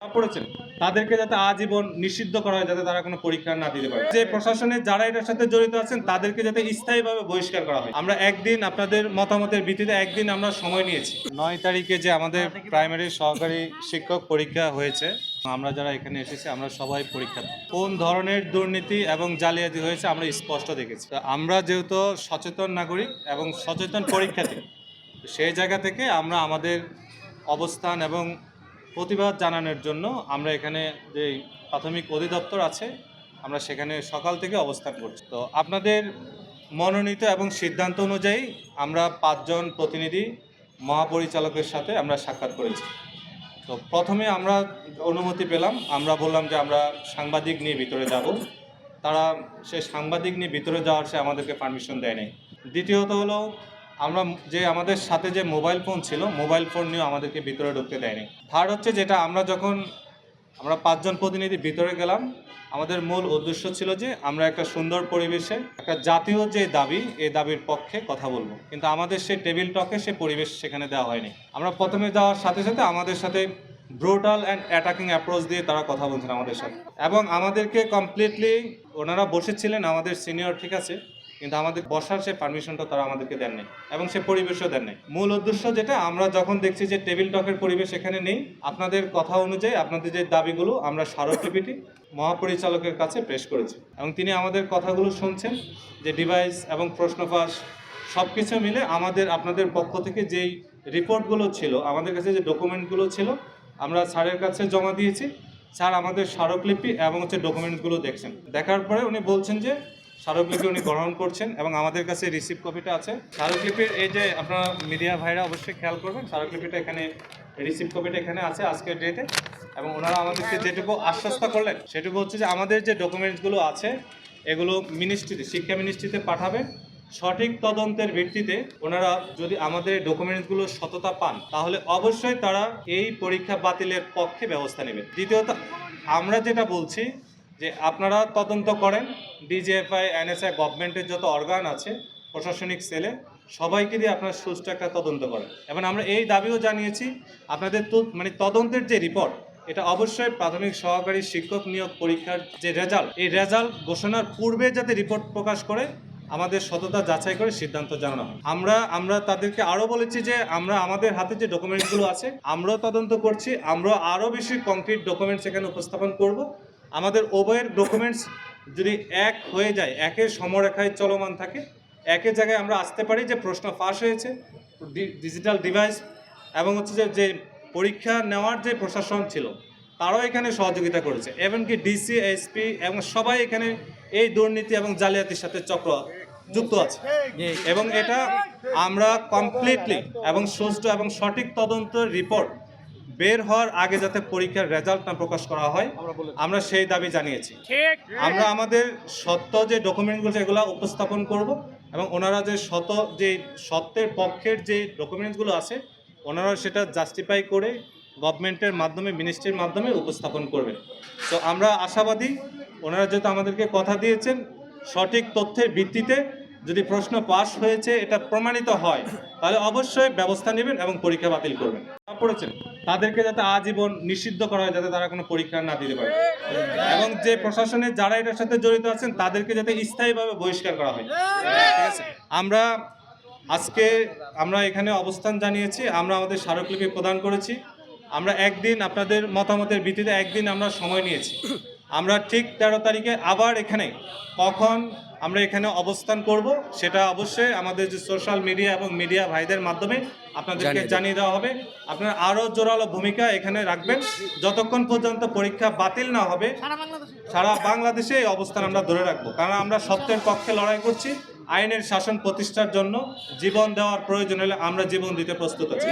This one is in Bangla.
পড়েছেন তাদেরকে যাতে আজীবন নিষিদ্ধ করা হয়, যাতে তারা কোনো পরীক্ষা না দিতে পারে। যে প্রশাসনের যারা এটার সাথে জড়িত আছেন তাদেরকে যাতে স্থায়ীভাবে বহিষ্কার করা হয়। আমরা একদিন আপনাদের মতামতের ভিত্তিতে একদিন আমরা সময় নিয়েছি। 9 তারিখে যে আমাদের প্রাইমারি সহকারী শিক্ষক পরীক্ষা হয়েছে, আমরা যারা এখানে এসেছি আমরা সবাই পরীক্ষা কোন ধরনের দুর্নীতি এবং জালিয়াতি হয়েছে আমরা স্পষ্ট দেখেছি। আমরা যেহেতু সচেতন নাগরিক এবং সচেতন পরীক্ষার্থী, সেই জায়গা থেকে আমরা আমাদের অবস্থান এবং প্রতিবাদ জানানোর জন্য আমরা এখানে যে প্রাথমিক অধিদপ্তর আছে আমরা সেখানে সকাল থেকে অবস্থান করছি। তো আপনাদের মনোনীত এবং সিদ্ধান্ত অনুযায়ী আমরা 5 জন প্রতিনিধি মহাপরিচালকের সাথে আমরা সাক্ষাৎ করেছি। তো প্রথমে আমরা অনুমতি পেলাম, আমরা বললাম যে আমরা সাংবাদিক নিয়ে ভিতরে যাব। তারা সে সাংবাদিক নিয়ে ভিতরে যাওয়ার সে আমাদেরকে পারমিশন দেয় নাই। দ্বিতীয়ত হলো আমরা যে আমাদের সাথে যে মোবাইল ফোন ছিল, মোবাইল ফোন নিয়েও আমাদেরকে ভিতরে ঢুকতে দেয়নি। থার্ড হচ্ছে যেটা আমরা 5 জন প্রতিনিধি ভিতরে গেলাম, আমাদের মূল উদ্দেশ্য ছিল যে আমরা একটা সুন্দর পরিবেশে একটা জাতীয় যে দাবি, এই দাবির পক্ষে কথা বলবো, কিন্তু আমাদের সেই টেবিল টকে সে পরিবেশ সেখানে দেওয়া হয়নি। আমরা প্রথমে যাওয়ার সাথে সাথে আমাদের সাথে ব্রুটাল অ্যান্ড অ্যাটাকিং অ্যাপ্রোচ দিয়ে তারা কথা বলছেন আমাদের সাথে, এবং আমাদেরকে কমপ্লিটলি ওনারা বসেছিলেন আমাদের সিনিয়র, ঠিক আছে, কিন্তু আমাদের বসার সে পারমিশনটা তারা আমাদেরকে দেন নাই এবং সে পরিবেশও দেন নাই। মূল উদ্দেশ্য যেটা, আমরা যখন দেখছি যে টেবিল টকের পরিবেশ এখানে নেই, আপনাদের কথা অনুযায়ী আপনাদের যে দাবিগুলো আমরা স্মারকলিপিটি মহাপরিচালকের কাছে পেশ করেছি এবং তিনি আমাদের কথাগুলো শুনছেন, যে ডিভাইস এবং প্রশ্ন ফাঁস সব কিছু মিলে আপনাদের পক্ষ থেকে যেই রিপোর্টগুলো ছিল, আমাদের কাছে যে ডকুমেন্টগুলো ছিল আমরা স্যারের কাছে জমা দিয়েছি। স্যার আমাদের স্মারকলিপি এবং ডকুমেন্টগুলো দেখছেন, দেখার পরে উনি বলছেন যে স্মারকলিপি উনি গ্রহণ করছেন এবং আমাদের কাছে রিসিভ কপিটা আছে। স্মারকলিপির এই যে আপনারা মিডিয়া ভাইরা অবশ্যই খেয়াল করবেন, স্মারকলিপিটা এখানে রিসিভ কপিটা এখানে আছে আজকের ডেটে, এবং ওনারা আমাদেরকে যেটুকু আশ্বস্ত করলেন সেটুকু হচ্ছে যে আমাদের যে ডকুমেন্টসগুলো আছে এগুলো শিক্ষা মিনিস্ট্রিতে পাঠাবেন। সঠিক তদন্তের ভিত্তিতে ওনারা যদি আমাদের ডকুমেন্টসগুলো সততা পান তাহলে অবশ্যই তারা এই পরীক্ষা বাতিলের পক্ষে ব্যবস্থা নেবেন। দ্বিতীয়ত আমরা যেটা বলছি যে আপনারা তদন্ত করেন, ডিজিএফআই, এনএসআই, গভর্নমেন্টের যত অর্গান আছে প্রশাসনিক সেলে সবাইকে দিয়ে আপনারা সুষ্ঠু একটা তদন্ত করেন। এবং আমরা এই দাবিও জানিয়েছি আপনাদের তদন্তের যে রিপোর্ট, এটা অবশ্যই প্রাথমিক সহকারী শিক্ষক নিয়োগ পরীক্ষার যে রেজাল্ট, এই রেজাল্ট ঘোষণার পূর্বে যাতে রিপোর্ট প্রকাশ করে আমাদের সততা যাচাই করে সিদ্ধান্ত জানানো হয়। আমরা তাদেরকে আরও বলেছি যে আমরা আমাদের হাতে যে ডকুমেন্টসগুলো আছে আমরাও তদন্ত করছি, আমরা আরও বেশি কংক্রিট ডকুমেন্টস এখানে উপস্থাপন করব। আমাদের উভয়ের ডকুমেন্টস যদি এক হয়ে যায়, একের সমরেখায় চলমান থাকে, একের জায়গায় আমরা আসতে পারি যে প্রশ্ন ফাঁস হয়েছে, ডিজিটাল ডিভাইস এবং যে পরীক্ষা নেওয়ার যে প্রশাসন ছিল তারাও এখানে সহযোগিতা করেছে, এমনকি ডিসি, এসপি এবং সবাই এখানে এই দুর্নীতি এবং জালিয়াতির সাথে যুক্ত আছে। এবং এটা আমরা কমপ্লিটলি এবং সুষ্ঠু এবং সঠিক তদন্তের রিপোর্ট বের হওয়ার আগে যাতে পরীক্ষার রেজাল্ট না প্রকাশ করা হয়, আমরা সেই দাবি জানিয়েছি। আমরা আমাদের সত্য যে ডকুমেন্টগুলো এগুলো উপস্থাপন করব এবং ওনারা যে সত্যের পক্ষের যে ডকুমেন্টসগুলো আছে ওনারা সেটা জাস্টিফাই করে গভর্নমেন্টের মাধ্যমে, মিনিস্ট্রির মাধ্যমে উপস্থাপন করবেন। তো আমরা আশাবাদী, ওনারা যেহেতু আমাদেরকে কথা দিয়েছেন সঠিক তথ্যের ভিত্তিতে যদি প্রশ্ন পাস হয়েছে এটা প্রমাণিত হয় তাহলে অবশ্যই ব্যবস্থা নেবেন এবং পরীক্ষা বাতিল করবেন। পড়েছেন তাদেরকে যাতে আজীবন নিষিদ্ধ করা হয়, যাতে তারা কোনো পরীক্ষা না দিতে পারে, এবং যে প্রশাসনের যারা এটার সাথে জড়িত আছেন তাদেরকে যাতে স্থায়ীভাবে বহিষ্কার করা হয়। ঠিক আছে, আমরা এখানে অবস্থান জানিয়েছি, আমরা আমাদের স্মারকলিপি প্রদান করেছি। আমরা একদিন আপনাদের মতামতের ভিত্তিতে একদিন আমরা সময় নিয়েছি। আমরা ঠিক 13 তারিখে আবার কখন আমরা এখানে অবস্থান করব সেটা অবশ্যই আমাদের যে সোশ্যাল মিডিয়া এবং মিডিয়া ভাইদের মাধ্যমে আপনাদেরকে জানিয়ে দেওয়া হবে। আপনারা আরও জোরালো ভূমিকা এখানে রাখবেন যতক্ষণ পর্যন্ত পরীক্ষা বাতিল না হবে। সারা বাংলাদেশে এই অবস্থান আমরা ধরে রাখবো, কারণ আমরা সত্যের পক্ষে লড়াই করছি। আইনের শাসন প্রতিষ্ঠার জন্য জীবন দেওয়ার প্রয়োজন হলে আমরা জীবন দিতে প্রস্তুত আছি।